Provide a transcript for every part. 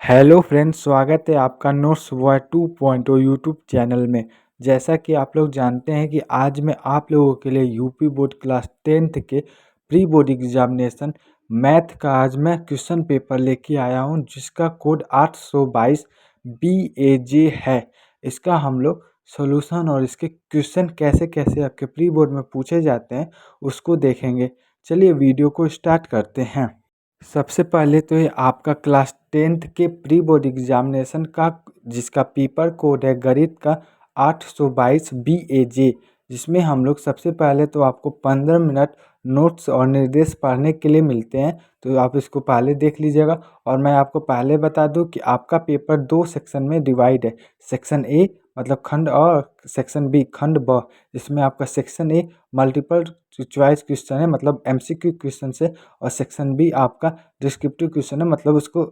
Hello friends, स्वागत है आपका नोट्स बॉय 2.0 यूट्यूब चैनल में। जैसा कि आप लोग जानते हैं कि आज मैं आप लोगों के लिए यूपी बोर्ड क्लास 10th के प्री बोर्ड एग्जामिनेशन मैथ का आज मैं क्वेश्चन पेपर लेके आया हूं, जिसका कोड 822 BAJ है। इसका हम लोग सॉल्यूशन और इसके क्वेश्चन कैसे कैसे आपके प्री बोर्ड में पूछे जाते हैं उसको देखेंगे। चलिए वीडियो को स्टार्ट करते हैं। सबसे पहले तो ये आपका क्लास 10th के प्री बोर्ड एग्जामिनेशन का, जिसका पेपर कोड है गणित का 822 BAJ, जिसमें हम लोग सबसे पहले तो आपको 15 मिनट नोट्स और निर्देश पढ़ने के लिए मिलते हैं, तो आप इसको पहले देख लीजिएगा। और मैं आपको पहले बता दूं कि आपका पेपर 2 सेक्शन में डिवाइड है। सेक्शन ए मतलब खंड अ और सेक्शन बी खंड ब। इसमें आपका section A multiple choice question है, मतलब MCQ क्वेश्चन से, और सेक्शन बी आपका डिस्क्रिप्टिव क्वेश्चन है, मतलब उसको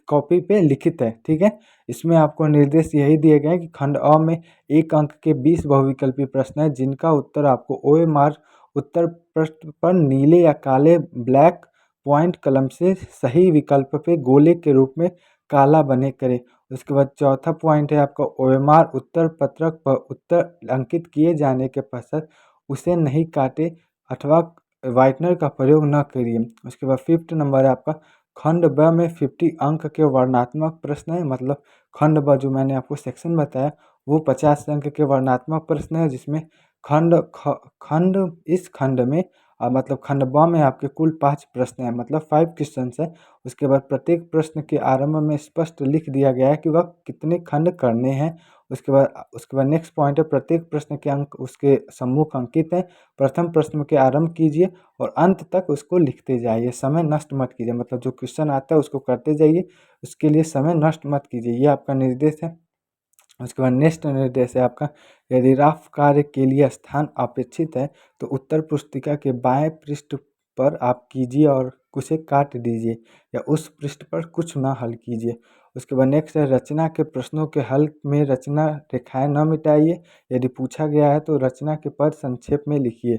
कॉपी पे लिखित है। ठीक है, इसमें आपको निर्देश यही दिए गए हैं कि खंड अ में 1 अंक के 20 बहुविकल्पीय प्रश्न है, जिनका उत्तर आपको OMR उत्तर पृष्ठ पर नीले या काले ब्लैक पॉइंट कलम से सही विकल्प पे गोले के रूप में काला बने करे। उसके बाद चौथा पॉइंट है आपका OMR उत्तर पत्रक पर उत्तर अंकित किए जाने के पश्चात उसे नहीं काटे अथवा वाइटनर का प्रयोग न करिए। उसके बाद 5th नंबर है आपका खंड ब में 50 अंक के वर्णनात्मक प्रश्न है, मतलब खंड ब जो मैंने आपको सेक्शन बताया वो 50 अंक के वर्णनात्मक प्रश्न है, जिसमें खंड इस खंड में मतलब खंड ब में आपके कुल 5 प्रश्न हैं, मतलब 5 क्वेश्चन है। उसके बाद प्रत्येक प्रश्न के आरंभ में स्पष्ट लिख दिया गया है कि वह कितने खंड करने हैं। उसके बाद नेक्स्ट पॉइंट है प्रत्येक प्रश्न के अंक उसके सम्मुख अंकित हैं। प्रथम प्रश्न के आरंभ कीजिए और अंत तक उसको लिखते जाइए, समय नष्ट मत कीजिए, मतलब जो क्वेश्चन आता है उसको करते जाइए, उसके लिए समय नष्ट मत कीजिए। ये आपका निर्देश है। उसके बाद नेक्स्ट निर्देश है आपका, यदि रफ कार्य के लिए स्थान अपेक्षित है तो उत्तर पुस्तिका के बाएं पृष्ठ पर आप कीजिए और उसे काट दीजिए, या उस पृष्ठ पर कुछ ना हल कीजिए। उसके बाद नेक्स्ट है रचना के प्रश्नों के हल में रचना रेखाएं न मिटाइए। यदि पूछा गया है तो रचना के पद संक्षेप में लिखिए।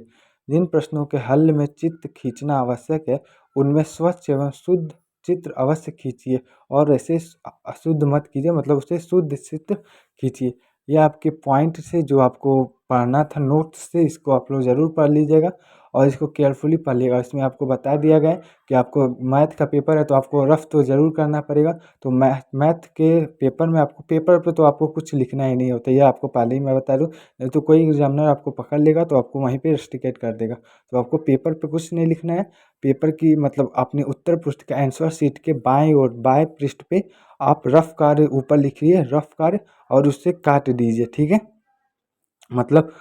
जिन प्रश्नों के हल में चित्र खींचना आवश्यक है उनमें स्वच्छ एवं शुद्ध चित्र अवश्य खींचिए, और ऐसे अशुद्ध मत कीजिए, मतलब उसे शुद्ध चित्र खींचिए। ये आपके पॉइंट से जो आपको पढ़ना था नोट्स से, इसको आप लोग ज़रूर पढ़ लीजिएगा और इसको केयरफुली पढ़िएगा। इसमें आपको बता दिया गया है कि आपको मैथ का पेपर है तो आपको रफ तो ज़रूर करना पड़ेगा। तो मैथ के पेपर में आपको पेपर पे तो आपको कुछ लिखना ही नहीं होता, यह आपको पहले ही मैं बता दूँ, नहीं तो कोई एग्जामिनर आपको पकड़ लेगा तो आपको वहीं पे रस्टिकेट कर देगा। तो आपको पेपर पे कुछ नहीं लिखना है। पेपर की मतलब अपने उत्तर पृष्ठ के आंसर शीट के बाएं और बाएं पृष्ठ पे आप रफ कार्य ऊपर लिखिए, रफ कार्य, और उससे काट दीजिए। ठीक है, मतलब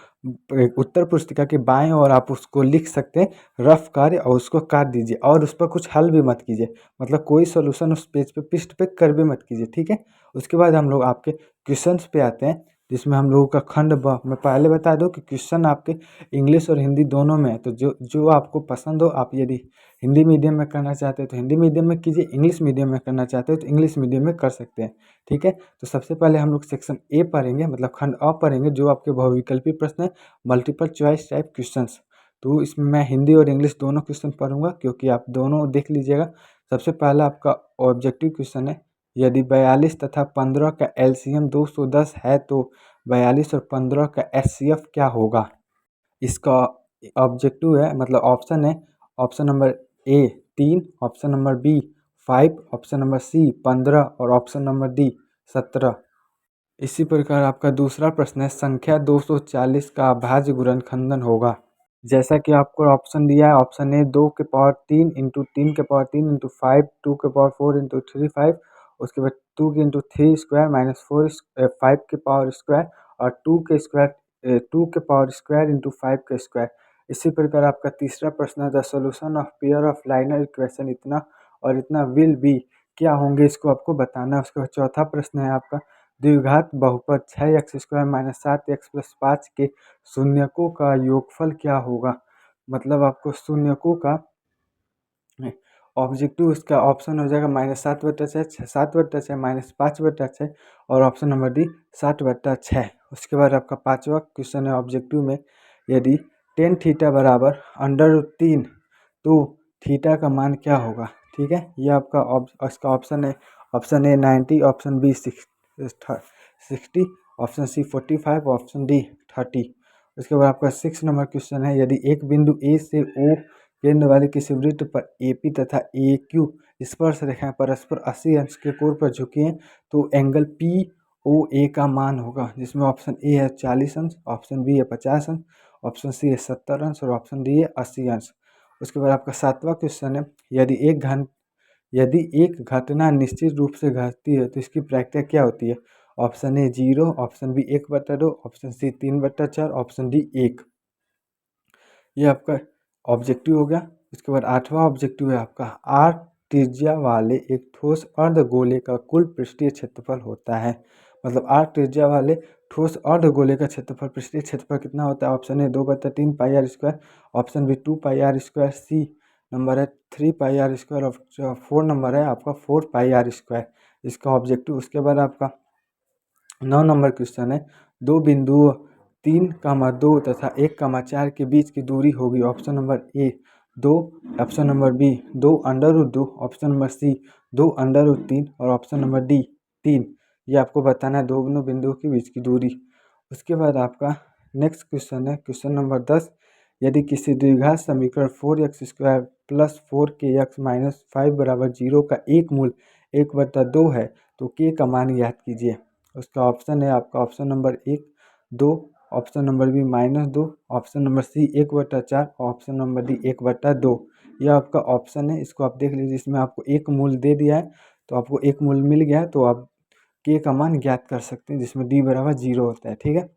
उत्तर पुस्तिका के बाएं और आप उसको लिख सकते हैं रफ कार्य, और उसको काट दीजिए, और उस पर कुछ हल भी मत कीजिए, मतलब कोई सॉल्यूशन उस पेज पे पृष्ठ पे कर भी मत कीजिए। ठीक है, उसके बाद हम लोग आपके क्वेश्चंस पे आते हैं, जिसमें हम लोगों का खंड ब, मैं पहले बता दूं कि क्वेश्चन आपके इंग्लिश और हिंदी दोनों में है। तो जो जो आपको पसंद हो, आप यदि हिंदी मीडियम में करना चाहते हैं तो हिंदी मीडियम में कीजिए, इंग्लिश मीडियम में करना चाहते हैं तो इंग्लिश मीडियम में कर सकते हैं। ठीक है, तो सबसे पहले हम लोग सेक्शन ए पढ़ेंगे, मतलब खंड अ पढ़ेंगे, जो आपके बहुविकल्पी प्रश्न है, मल्टीपल चॉइस टाइप क्वेश्चंस। तो इसमें मैं हिंदी और इंग्लिश दोनों क्वेश्चन पढ़ूंगा, क्योंकि आप दोनों देख लीजिएगा। सबसे पहला आपका ऑब्जेक्टिव क्वेश्चन है, यदि 42 तथा 15 का LCM 210 है तो 42 और 15 का HCF क्या होगा। इसका ऑब्जेक्टिव है, मतलब ऑप्शन है, option number A 3, option number B 5, option number C 15 और ऑप्शन नंबर डी 17। इसी प्रकार आपका दूसरा प्रश्न है, संख्या 240 का अभाज्य गुणनखंडन होगा। जैसा कि आपको ऑप्शन दिया है, ऑप्शन ए 2 के पावर 3 इंटू 3 के पावर 3 इंटू 5, 2 के पावर 4 इंटू 3 5, उसके बाद 2 के इंटू 3 स्क्वायर माइनस 4 5 के पावर स्क्वायर, और 2 के पावर स्क्वायर इंटू 5 का स्क्वायर। इसी प्रकार आपका तीसरा प्रश्न है, the solution of pair of liner equation इतना और इतना विल बी, क्या होंगे इसको आपको बताना है। उसके बाद चौथा प्रश्न है आपका, द्विघात बहुपद 6x² माइनस 7x+5 के शून्यकों का योगफल क्या होगा। मतलब आपको शून्यकों का ऑब्जेक्टिव उसका ऑप्शन हो जाएगा -7/6, 7/6, -5/6, और ऑप्शन नंबर डी 7/6। उसके बाद आपका पांचवा क्वेश्चन है ऑब्जेक्टिव में, यदि टेन थीटा बराबर √3 तो थीटा का मान क्या होगा। ठीक है, ये आपका इसका ऑप्शन है option A 90, option B 60, option C 45, option D 30। उसके बाद आपका 6 नंबर क्वेश्चन है, यदि एक बिंदु ए से ओ केंद्र वाले किसी वृत्त पर AP तथा AQ स्पर्श रेखाएं परस्पर 80 अंश के कोण पर झुकी हैं तो एंगल POA का मान होगा, जिसमें ऑप्शन ए है 40 अंश, ऑप्शन बी है 50 अंश, ऑप्शन सी है 70 अंश और ऑप्शन डी है 80 अंश। उसके बाद आपका 7वां क्वेश्चन है, यदि एक घटना निश्चित रूप से घटती है तो इसकी प्रक्रिया क्या होती है। Option A 0, option B 1/2, option C 3/4, option D 1। ये आपका ऑब्जेक्टिव हो गया। इसके बाद 8वां ऑब्जेक्टिव है आपका, आर त्रिज्या वाले एक ठोस अर्धगोले का कुल पृष्ठीय क्षेत्रफल होता है। मतलब आर त्रिज्या वाले ठोस अर्धगोले का क्षेत्रफल, पृष्ठीय क्षेत्रफल कितना होता है। Option A 2/3 pi r square, option B 2 pi r square, C number है 3 पाई आर स्क्वायर और 4 नंबर है आपका 4 पाई आर स्क्वायर, इसका ऑब्जेक्टिव। उसके बाद आपका 9 नंबर क्वेश्चन है, दो बिंदुओं 3, 2 तथा 1, 4 के बीच की दूरी होगी। Option number A 2, option number B 2√2, option number C 2√3 और ऑप्शन नंबर डी 3। ये आपको बताना है दोनों बिंदुओं के बीच की दूरी। उसके बाद आपका नेक्स्ट क्वेश्चन है, क्वेश्चन नंबर 10, यदि किसी द्विघात समीकरण 4x² + 4kx - 5 = 0 का एक मूल 1/2 है तो k का मान ज्ञात कीजिए। उसका ऑप्शन है आपका option number 1 2, option number B -2, option number C 1/4, option number D 1/2। यह आपका ऑप्शन है, इसको आप देख लीजिए। इसमें आपको एक मूल दे दिया है तो आपको एक मूल मिल गया है तो आप k का मान ज्ञात कर सकते हैं, जिसमें d = 0 होता है। ठीक है।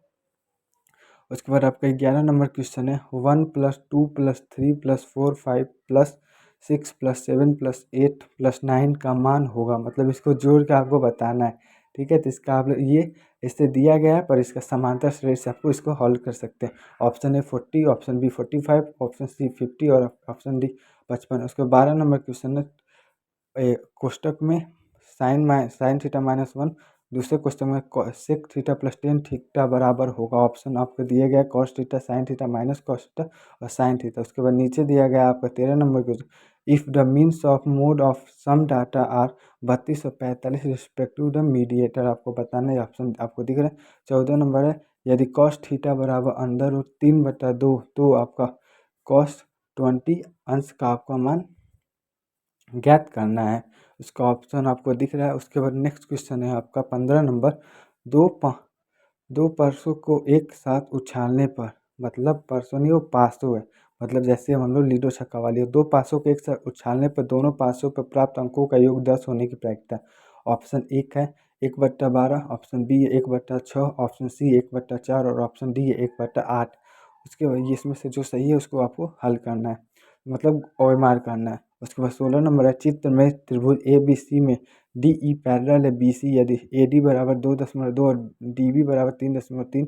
उसके बाद आपका 11 नंबर क्वेश्चन है, 1 + 2 + 3 + 4 5 + 6 + 7 + 8 + 9 का मान होगा। मतलब इसको जोड़ के आपको बताना है। ठीक है, तो इसका आप ये इससे दिया गया है, पर इसका समांतर श्रेणी से आपको इसको हल कर सकते हैं। Option A 40, option B 45, option C 50 और ऑप्शन डी 55। उसके 12 नंबर क्वेश्चन है, कोष्टक में साइन थीटा -1, दूसरे क्वेश्चन में सेक थीटा + टेन थीटा बराबर होगा। ऑप्शन आपको दिया गया cos theta, sine theta, minus cos theta और साइन थीटा। उसके बाद नीचे दिया गया आपका 13 number question, if the means of mode of some data are 32 और 45 रिस्पेक्टिव द मीडिएटर, आपको बताना है। ऑप्शन आपको दिख रहा है। 14 नंबर है, यदि कॉस थीटा बराबर √3/2 तो आपका कॉस 20 अंश का आपका मान ज्ञात करना है। उसका ऑप्शन आपको दिख रहा है। उसके बाद नेक्स्ट क्वेश्चन है आपका 15 नंबर, दो परसों को एक साथ उछालने पर, मतलब परसों नहीं वो पासों है, मतलब जैसे हम लोग लूडो छक्का वाली हो, दो पासों को एक साथ उछालने पर दोनों पासों पर प्राप्त अंकों का योग 10 होने की प्रायिकता। ऑप्शन एक है 1/12, ऑप्शन बी 1/6, ऑप्शन सी 1/4 और ऑप्शन डी 1/8। उसके बाद इसमें से जो सही है उसको आपको हल करना है, मतलब ओएमआर करना है। उसके बाद 16 नंबर है, चित्र में त्रिभुज ABC में DE पैरेलल है BC, यदि AD = 2.2 और DB = 3.3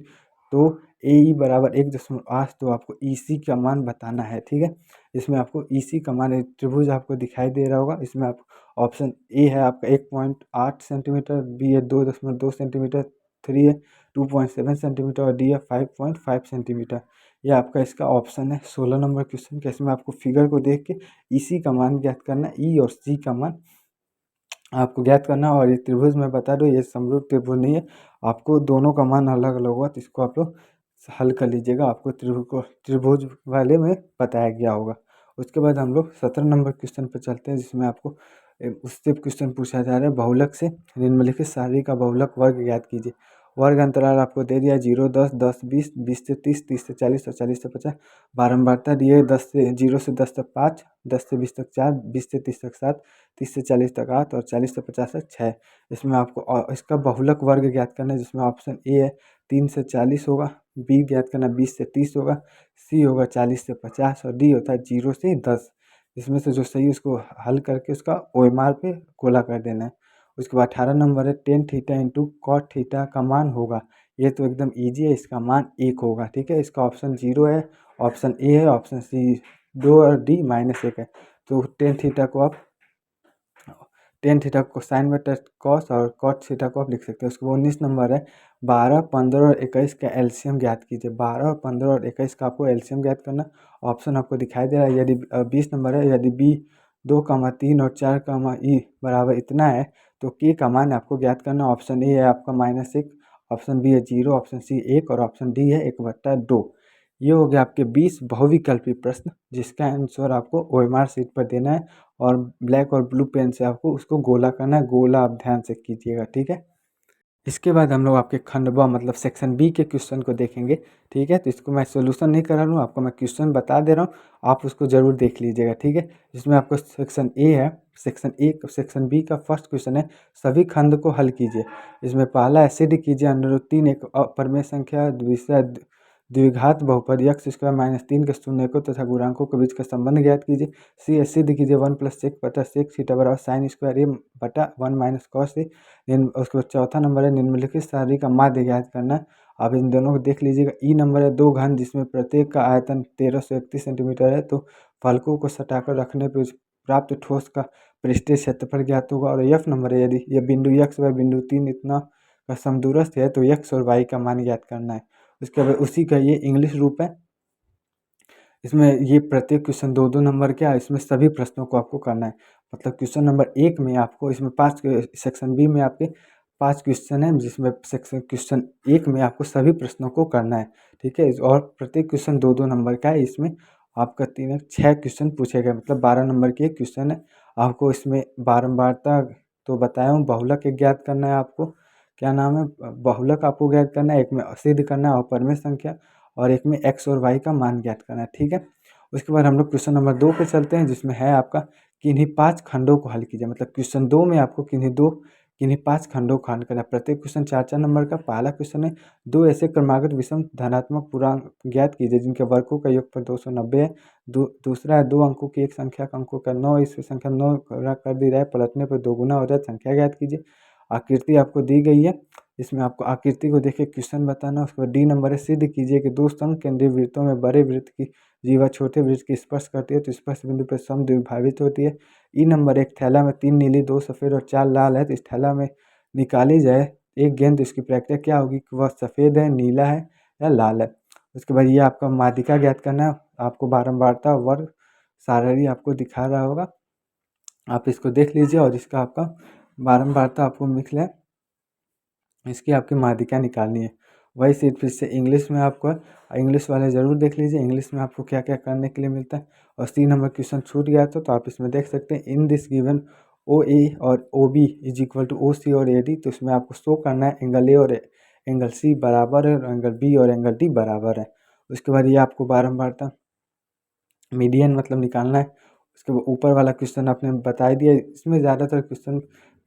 तो AE = 1.8 तो आपको EC का मान बताना है। ठीक है, इसमें आपको EC का मान, त्रिभुज आपको दिखाई दे रहा होगा। इसमें आप ऑप्शन ए है आपका 1.8 सेंटीमीटर, बी है 2.2 सेंटीमीटर, 3 है 2.7 सेंटीमीटर और डी है 5.5 सेंटीमीटर। ये आपका इसका ऑप्शन है 16 नंबर क्वेश्चन के। इसमें आपको फिगर को देख के EC का मान ज्ञात करना, E और C का मान आपको ज्ञात करना। और ये त्रिभुज मैं बता दूँ, ये समरूप त्रिभुज नहीं है, आपको दोनों का मान अलग अलग होगा, तो इसको आप लोग हल कर लीजिएगा, आपको त्रिभुज वाले में बताया गया होगा। उसके बाद हम लोग 17 नंबर क्वेश्चन पर चलते हैं, जिसमें आपको उससे क्वेश्चन पूछा जा रहा है, बहुलक से निम्नलिखित सारणी का बहुलक वर्ग ज्ञात कीजिए। वर्ग अंतराल आपको दे दिया 0 10 10 20 20 से 30 30 से 40 और 40 से 50। बारंबारता दिए 0 से 10 तक 5, 10 से 20 तक 4, 20 से 30 तक 7, 30 से 40 तक 8 और 40 से 50 तक 6। इसमें आपको इसका बहुलक वर्ग ज्ञात करना है, जिसमें ऑप्शन ए है 3 से 40 होगा, बी ज्ञात करना 20 से 30 होगा, सी होगा 40 से 50 और डी होता है 0 से 10। इसमें से जो सही उसको हल करके उसका OMR पे गोला कर देना है। उसके बाद 18 नंबर है, tan theta into cot theta का मान होगा। ये तो एकदम ईजी है, इसका मान 1 होगा। ठीक है, इसका ऑप्शन 0 है, ऑप्शन ए है, ऑप्शन सी 2 और डी -1 है। तो टेन थीटा को साइन बटा कॉस और कॉट थीटा को आप लिख सकते हैं। उसके बाद 19 नंबर है, 12, 15 और 21 का एलसीएम ज्ञात कीजिए। 12 और 15 और 21 का आपको एलसीएम ज्ञात करना। ऑप्शन आपको दिखाई दे रहा है, यदि 20 नंबर है, यदि B 2, 3 और 4, E बराबर इतना है तो के का मान आपको ज्ञात करना। ऑप्शन ए है आपका -1, ऑप्शन बी है 0, ऑप्शन सी 1 और ऑप्शन डी है 1/2। ये हो गया आपके 20 बहुविकल्पी प्रश्न, जिसका आंसर आपको ओएमआर शीट पर देना है और ब्लैक और ब्लू पेन से आपको उसको गोला करना है। गोला आप ध्यान से कीजिएगा, ठीक है। इसके बाद हम लोग आपके खंड ब मतलब सेक्शन बी के क्वेश्चन को देखेंगे, ठीक है। तो इसको मैं सॉल्यूशन नहीं करा रहा हूँ, आपको मैं क्वेश्चन बता दे रहा हूँ, आप उसको ज़रूर देख लीजिएगा, ठीक है। इसमें आपको सेक्शन ए है, सेक्शन बी का फर्स्ट क्वेश्चन है, सभी खंड को हल कीजिए। इसमें पहला है सिद्ध कीजिए √3 एक अपरिमेय संख्या, दूसरा द्विघात बहुपद x² - 3 के शून्यकों तथा गुणांकों के बीच का संबंध ज्ञात कीजिए। सी है सिद्ध कीजिए 1 + sec थीटा बराबर sin² a/1 - cos a। उसके बाद चौथा नंबर है निम्नलिखित सारणी का माध्य ज्ञात करना है। आप इन दोनों को देख लीजिएगा। ई नंबर है दो घन जिसमें प्रत्येक का आयतन 1331 सेंटीमीटर है, तो फलकों को सटाकर रखने पर प्राप्त ठोस का पृष्ठीय क्षेत्रफल ज्ञात होगा। और एफ नंबर है यदि यह बिंदु x व बिंदु 3 इतना का समदूरस्थ है तो x और y का मान ज्ञात करना है। उसके बाद उसी का ये इंग्लिश रूप है। इसमें ये प्रत्येक क्वेश्चन 2-2 नंबर के है, इसमें सभी प्रश्नों को आपको करना है। मतलब क्वेश्चन नंबर 1 में आपको इसमें 5 सेक्शन बी में आपके 5 क्वेश्चन हैं, जिसमें क्वेश्चन 1 में आपको सभी प्रश्नों को करना है, ठीक है। और प्रत्येक क्वेश्चन 2-2 नंबर का है। इसमें आपका 6 क्वेश्चन पूछे गए, मतलब 12 नंबर के क्वेश्चन है। आपको इसमें बारंबारता तो बताया हूँ, बहुलक एक ज्ञात करना है आपको, क्या नाम है, बहुलक आपको ज्ञात करना है। एक में सिद्ध करना है अपरिमेय संख्या और एक में x और y का मान ज्ञात करना है, ठीक है। उसके बाद हम लोग क्वेश्चन नंबर 2 पे चलते हैं, जिसमें है आपका किन्हीं 5 खंडों को हल कीजिए। मतलब क्वेश्चन 2 में आपको किन्हीं 5 खंडों को हल करना है। प्रत्येक क्वेश्चन 4-4 नंबर का। पहला क्वेश्चन है, दो ऐसे क्रमागत विषम धनात्मक पूर्णांक ज्ञात कीजिए जिनके वर्गों का योगफल 290 है। दूसरा है, 2 अंकों की एक संख्या का अंकों का 9, इस संख्या 9 कर दी जाए, पलटने पर दोगुना हो जाए, संख्या ज्ञात कीजिए। आकृति आपको दी गई है, इसमें आपको आकृति को देख के क्वेश्चन बताना। उसके बाद डी नंबर है, सिद्ध कीजिए कि दो समकेंद्रीय वृत्तों में बड़े वृत्त की जीवा छोटे वृत्त की स्पर्श करती है तो स्पर्श बिंदु पर समद्विभाजित होती है। ई नंबर, एक थैला में 3 नीली, 2 सफ़ेद और 4 लाल है, तो इस थैला में निकाली जाए एक गेंद, इसकी प्रक्रिया क्या होगी कि वह सफ़ेद है, नीला है या लाल है। उसके बाद ये आपका माध्यिका ज्ञात करना है। आपको बारंबारता वर्ग सारणी आपको दिखा रहा होगा, आप इसको देख लीजिए और इसका आपका बारंबारता आपको लिख लें, इसकी आपकी माध्यिका निकालनी है। वही सिर्फ फिर से इंग्लिश में आपको, इंग्लिश वाले ज़रूर देख लीजिए, इंग्लिश में आपको क्या क्या करने के लिए मिलता है। और 3 नंबर क्वेश्चन छूट गया तो आप इसमें देख सकते हैं, in this given O A और O B is equal to O C और ए डी। तो इसमें आपको शो करना है एंगल ए और एंगल सी बराबर है और एंगल बी और एंगल डी बराबर है। उसके बाद ये आपको बारंबारता मीडियन मतलब निकालना है। उसके ऊपर वाला क्वेश्चन आपने बता ही दिया। इसमें ज़्यादातर क्वेश्चन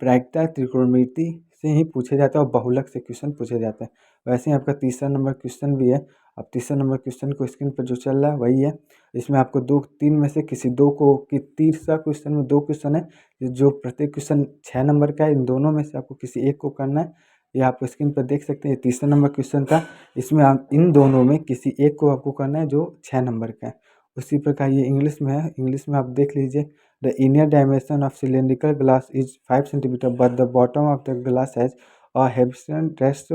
प्रायिकता त्रिकोणमिति से ही पूछे जाते हैं और बहुलक से क्वेश्चन पूछे जाते हैं। वैसे ही आपका तीसरा नंबर क्वेश्चन भी है। अब तीसरा नंबर क्वेश्चन को स्क्रीन पर जो चल रहा है वही है। इसमें आपको 2-3 में से किसी दो को, कि तीसरा क्वेश्चन में 2 क्वेश्चन है, जो प्रत्येक क्वेश्चन 6 नंबर का है। इन दोनों में से आपको किसी एक को करना है। ये आप स्क्रीन पर देख सकते हैं, ये तीसरा नंबर क्वेश्चन था। इसमें आप इन दोनों में किसी एक को आपको करना है जो 6 नंबर का है। उसी प्रकार ये इंग्लिश में है। इंग्लिश में आप देख लीजिए, the inner dimension of cylindrical glass is 5 centimetre but the bottom of the glass has a Hebson rest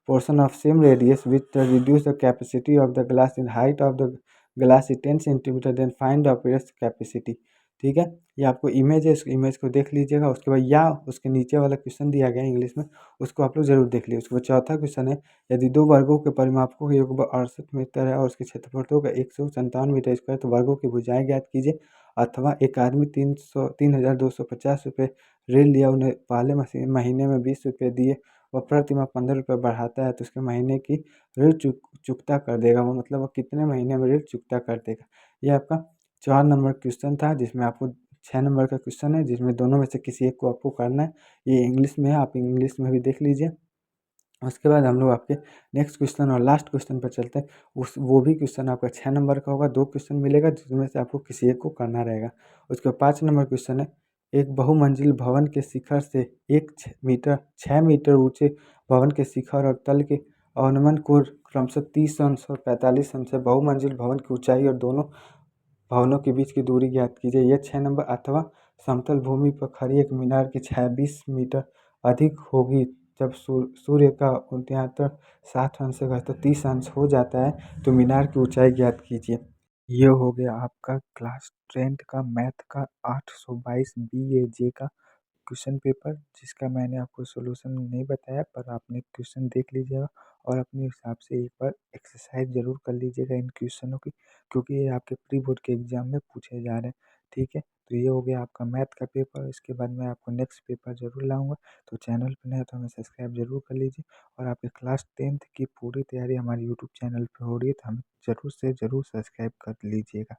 portion of same radius which reduce the capacity of the glass in height of the glass is 10 centimetre, then find the appearance capacity। ठीक है, ये आपको image है, इस image को देख लीजिएगा। उसके बाद या उसके नीचे वाला क्वेश्चन दिया गया है इंग्लिश में, उसको आप लोग जरूर देख लीजिए। उसके बाद चौथा क्वेश्चन है, यदि दो वर्गों के परिमापकों का योग 68 मीटर है और उसके क्षेत्रफल का 157 मीटर स्क्वायर, तो वर्गों की भुजाएं ज्ञात कीजिए। अथवा एक आदमी 3,250 रुपये ऋण लिया, उन्हें पहले महीने में 20 रुपये दिए, वह प्रति माह 15 रुपये बढ़ाता है, तो उसके महीने की ऋण चुकता कर देगा वो, मतलब वो कितने महीने में ऋण चुकता कर देगा। ये आपका 4 नंबर क्वेश्चन था, जिसमें आपको 6 नंबर का क्वेश्चन है, जिसमें दोनों में से किसी एक को आपको करना है। ये इंग्लिश में है, आप इंग्लिश में भी देख लीजिए। उसके बाद हम लोग आपके नेक्स्ट क्वेश्चन और लास्ट क्वेश्चन पर चलते हैं। वो भी क्वेश्चन आपका 6 नंबर का होगा। 2 क्वेश्चन मिलेगा जिसमें से आपको किसी एक को करना रहेगा। उसके बाद 5 नंबर क्वेश्चन है, एक बहुमंजिल भवन के शिखर से एक 6 मीटर ऊंचे भवन के शिखर और तल के अवनमन को क्रमशः 30 अंश और 45 अंश है। बहुमंजिल भवन की ऊंचाई और दोनों भवनों के बीच की दूरी ज्ञात कीजिए। यह 6 नंबर। अथवा समतल भूमि पर खड़ी एक मीनार की छाया 20 मीटर अधिक होगी जब सूर्य का उत्तरायण 60 अंश से घटकर 30 अंश हो जाता है, तो मीनार की ऊंचाई ज्ञात कीजिए। ये हो गया आपका क्लास 10th का मैथ का 822 BAJ का क्वेश्चन पेपर जिसका मैंने आपको सॉल्यूशन नहीं बताया, पर आपने क्वेश्चन देख लीजिएगा और अपने हिसाब से एक बार एक्सरसाइज ज़रूर कर लीजिएगा इन क्वेश्चनों की, क्योंकि ये आपके प्री बोर्ड के एग्ज़ाम में पूछे जा रहे हैं। ठीक है? तो ये हो गया आपका मैथ का पेपर। इसके बाद मैं आपको नेक्स्ट पेपर ज़रूर लाऊँगा। तो चैनल पे नए हो तो हमें सब्सक्राइब ज़रूर कर लीजिए, और आपके क्लास 10th की पूरी तैयारी हमारे यूट्यूब चैनल पे हो रही है, तो हमें ज़रूर से ज़रूर सब्सक्राइब कर लीजिएगा।